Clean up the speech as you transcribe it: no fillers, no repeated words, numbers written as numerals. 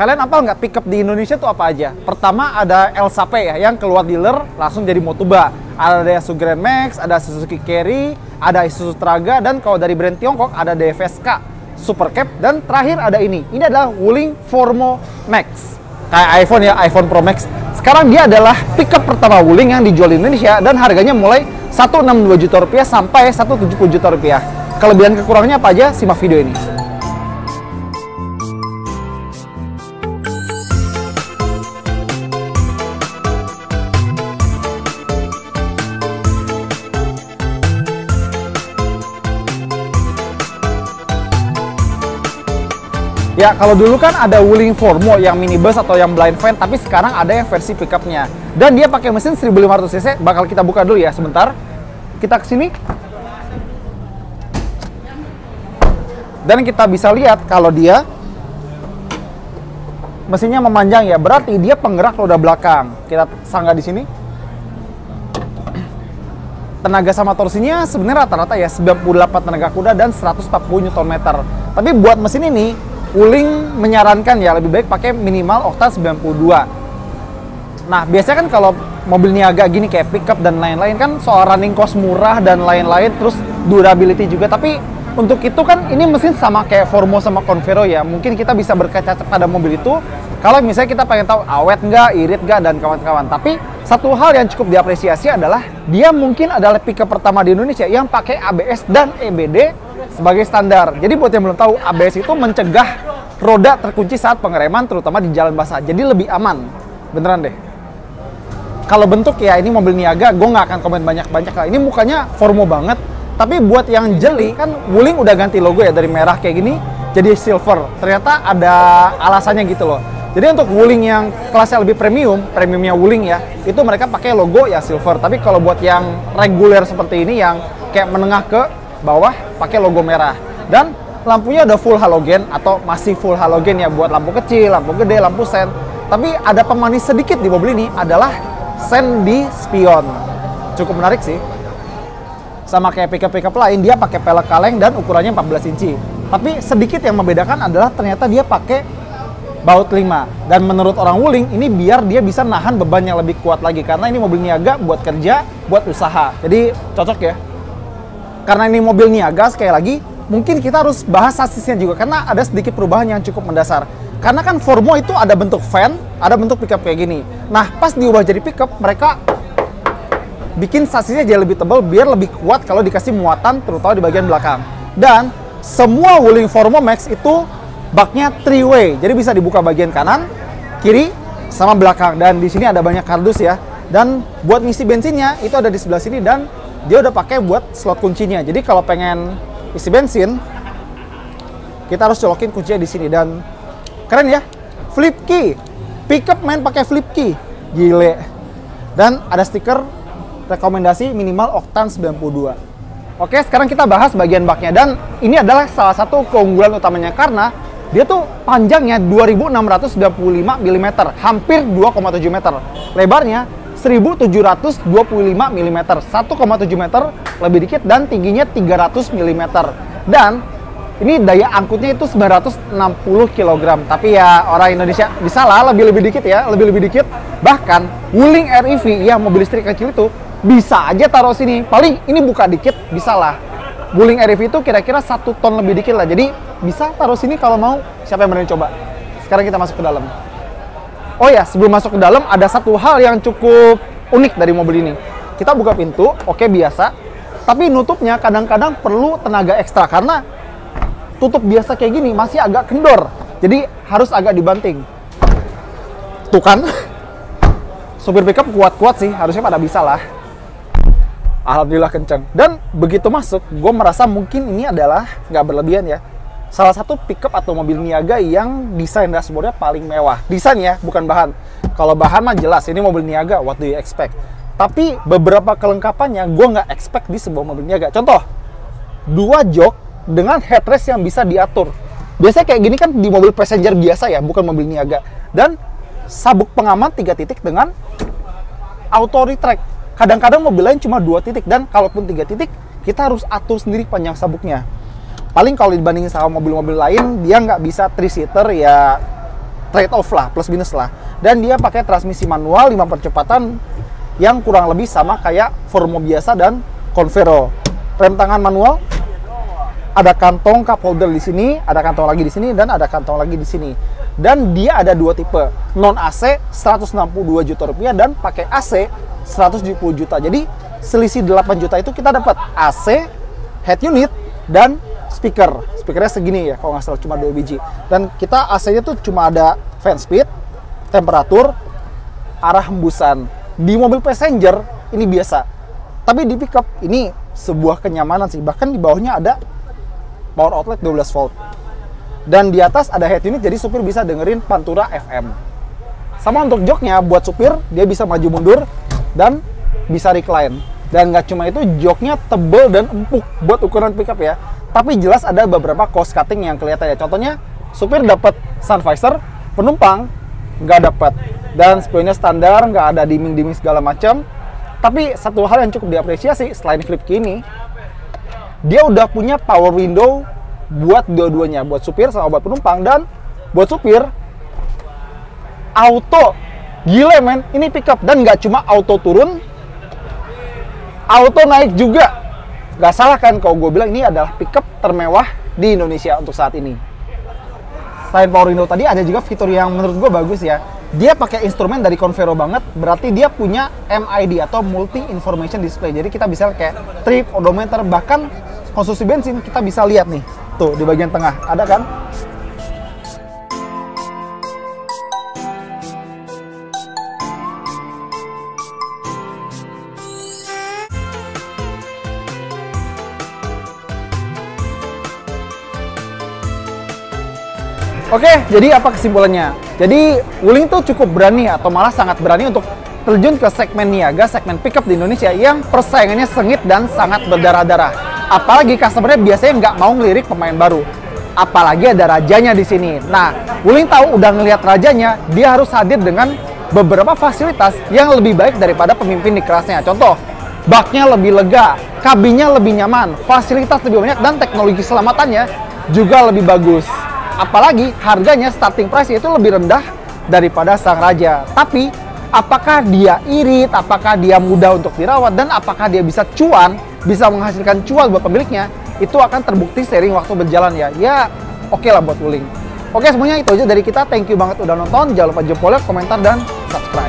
Kalian apal nggak pickup di Indonesia tuh apa aja? Pertama ada Elsape ya, yang keluar dealer langsung jadi Motuba. Ada Daihatsu Grand Max, ada Suzuki Carry, ada Isuzu Traga, dan kalau dari brand Tiongkok ada DFSK, Super Cap, dan terakhir ada ini. Ini adalah Wuling Formo Max. Kayak iPhone ya, iPhone Pro Max. Sekarang dia adalah pickup pertama Wuling yang dijual di Indonesia dan harganya mulai 162 juta rupiah sampai 170 juta rupiah. Kelebihan kekurangannya apa aja? Simak video ini. Ya, kalau dulu kan ada Wuling Formo yang minibus atau yang blind van, tapi sekarang ada yang versi pickupnya. Dan dia pakai mesin 1500 cc, bakal kita buka dulu ya sebentar. Kita ke sini. Dan kita bisa lihat kalau dia mesinnya memanjang ya, berarti dia penggerak roda belakang. Kita sanggah di sini. Tenaga sama torsinya sebenarnya rata-rata ya 98 tenaga kuda dan 140 Nm. Tapi buat mesin ini Wuling menyarankan ya lebih baik pakai minimal oktan 92. Nah, biasanya kan kalau mobil niaga gini kayak pickup dan lain-lain kan soal running cost murah dan lain-lain, terus durability juga. Tapi untuk itu kan ini mesin sama kayak Formo sama Convero ya. Mungkin kita bisa berkaca pada mobil itu kalau misalnya kita pengen tahu awet nggak, irit nggak, dan kawan-kawan. Tapi satu hal yang cukup diapresiasi adalah dia mungkin adalah pickup pertama di Indonesia yang pakai ABS dan EBD sebagai standar. Jadi buat yang belum tahu, ABS itu mencegah roda terkunci saat pengereman, terutama di jalan basah. Jadi lebih aman. Beneran deh. Kalau bentuk ya ini mobil niaga, gue nggak akan komen banyak-banyak lah. Ini mukanya Formo banget. Tapi buat yang jeli, kan Wuling udah ganti logo ya dari merah kayak gini jadi silver. Ternyata ada alasannya gitu loh. Jadi untuk Wuling yang kelasnya lebih premiumnya Wuling ya, itu mereka pakai logo ya silver. Tapi kalau buat yang reguler seperti ini, yang kayak menengah ke bawah, pakai logo merah. Dan lampunya udah full halogen atau masih full halogen ya, buat lampu kecil, lampu gede, lampu sen. Tapi ada pemanis sedikit di mobil ini adalah sen di spion. Cukup menarik sih. Sama kayak pickup-pickup lain, dia pakai pelek kaleng dan ukurannya 14 inci. Tapi sedikit yang membedakan adalah ternyata dia pakai baut 5. Dan menurut orang Wuling, ini biar dia bisa nahan beban yang lebih kuat lagi. Karena ini mobil niaga buat kerja, buat usaha. Jadi cocok ya. Karena ini mobil niaga, sekali lagi, mungkin kita harus bahas sasisnya juga. Karena ada sedikit perubahan yang cukup mendasar. Karena kan Formo itu ada bentuk van, ada bentuk pickup kayak gini. Nah, pas diubah jadi pickup, mereka bikin sasisnya jadi lebih tebal biar lebih kuat kalau dikasih muatan terutama di bagian belakang. Dan semua Wuling Formo Max itu baknya 3-way. Jadi bisa dibuka bagian kanan, kiri, sama belakang. Dan di sini ada banyak kardus ya. Dan buat ngisi bensinnya itu ada di sebelah sini dan dia udah pakai buat slot kuncinya. Jadi kalau pengen isi bensin, kita harus colokin kuncinya di sini. Dan keren ya, flip key. Pickup main pakai flip key. Gile. Dan ada stiker rekomendasi minimal oktan 92. Oke, sekarang kita bahas bagian baknya. Dan ini adalah salah satu keunggulan utamanya karena dia tuh panjangnya 2695 mm, hampir 2,7 meter. Lebarnya 1725 mm, 1,7 meter lebih dikit, dan tingginya 300 mm. Dan ini daya angkutnya itu 960 kg. Tapi ya orang Indonesia bisa lah lebih dikit ya, lebih dikit. Bahkan Wuling REV yang mobil listrik kecil itu bisa aja taruh sini. Paling ini buka dikit, bisa lah. Wuling REV itu kira-kira 1 ton lebih dikit lah. Jadi bisa taruh sini kalau mau. Siapa yang berani coba? Sekarang kita masuk ke dalam. Oh ya, sebelum masuk ke dalam ada satu hal yang cukup unik dari mobil ini. Kita buka pintu, oke biasa. Tapi nutupnya kadang-kadang perlu tenaga ekstra karena tutup biasa kayak gini masih agak kendor. Jadi harus agak dibanting. Tuh kan? Supir pickup kuat-kuat sih, harusnya pada bisa lah. Alhamdulillah kenceng. Dan begitu masuk, gue merasa mungkin ini adalah nggak berlebihan ya, salah satu pickup atau mobil niaga yang desain dashboardnya paling mewah. Desain ya, bukan bahan. Kalau bahan mah jelas, ini mobil niaga, what do you expect? Tapi beberapa kelengkapannya gue nggak expect di sebuah mobil niaga. Contoh, 2 jok dengan headrest yang bisa diatur. Biasanya kayak gini kan di mobil passenger biasa ya, bukan mobil niaga. Dan sabuk pengaman 3 titik dengan auto retract. Kadang-kadang mobil lain cuma 2 titik, dan kalaupun 3 titik, kita harus atur sendiri panjang sabuknya. Paling kalau dibandingin sama mobil-mobil lain, dia nggak bisa 3-seater ya, trade off lah, plus minus lah. Dan dia pakai transmisi manual 5 percepatan yang kurang lebih sama kayak Formo biasa dan Convero. Rem tangan manual, ada kantong cup holder di sini, ada kantong lagi di sini, dan ada kantong lagi di sini. Dan dia ada dua tipe, non AC 162 juta rupiah dan pakai AC 170 juta. Jadi selisih 8 juta itu kita dapat AC, head unit, dan speaker. Speakernya segini ya, kalau nggak salah cuma 2 biji. Dan kita AC-nya tuh cuma ada fan speed, temperatur, arah hembusan. Di mobil passenger ini biasa, tapi di pickup ini sebuah kenyamanan sih. Bahkan di bawahnya ada power outlet 12 volt. Dan di atas ada head unit, jadi supir bisa dengerin Pantura FM. Sama untuk joknya, buat supir dia bisa maju mundur dan bisa recline. Dan nggak cuma itu, joknya tebel dan empuk buat ukuran pickup ya. Tapi jelas ada beberapa cost cutting yang kelihatan ya. Contohnya, supir dapat sun visor, penumpang nggak dapat. Dan spionnya standar, nggak ada dimming-dimming segala macam. Tapi satu hal yang cukup diapresiasi selain flip key ini, dia udah punya power window buat dua-duanya, buat supir sama buat penumpang. Dan buat supir, auto. Gila men, ini pickup. Dan nggak cuma auto turun, auto naik juga. Gak salah kan kalau gue bilang ini adalah pickup termewah di Indonesia untuk saat ini. Selain power window tadi, ada juga fitur yang menurut gue bagus ya. Dia pakai instrumen dari Convero banget, berarti dia punya MID atau Multi Information Display. Jadi kita bisa kayak trip, odometer, bahkan konsumsi bensin kita bisa lihat nih. Tuh di bagian tengah, ada kan? Oke, jadi apa kesimpulannya? Jadi Wuling tuh cukup berani atau malah sangat berani untuk terjun ke segmen niaga, segmen pickup di Indonesia yang persaingannya sengit dan sangat berdarah-darah. Apalagi customer-nya biasanya nggak mau ngelirik pemain baru. Apalagi ada rajanya di sini. Nah, Wuling tahu udah ngelihat rajanya, dia harus hadir dengan beberapa fasilitas yang lebih baik daripada pemimpin di kelasnya. Contoh, baknya lebih lega, kabinnya lebih nyaman, fasilitas lebih banyak, dan teknologi selamatannya juga lebih bagus. Apalagi harganya starting price itu lebih rendah daripada sang raja. Tapi apakah dia irit, apakah dia mudah untuk dirawat, dan apakah dia bisa cuan, bisa menghasilkan cuan buat pemiliknya, itu akan terbukti seiring waktu berjalan ya. Ya oke lah buat Wuling. Oke, semuanya itu aja dari kita. Thank you banget udah nonton. Jangan lupa jempolnya, komentar, dan subscribe.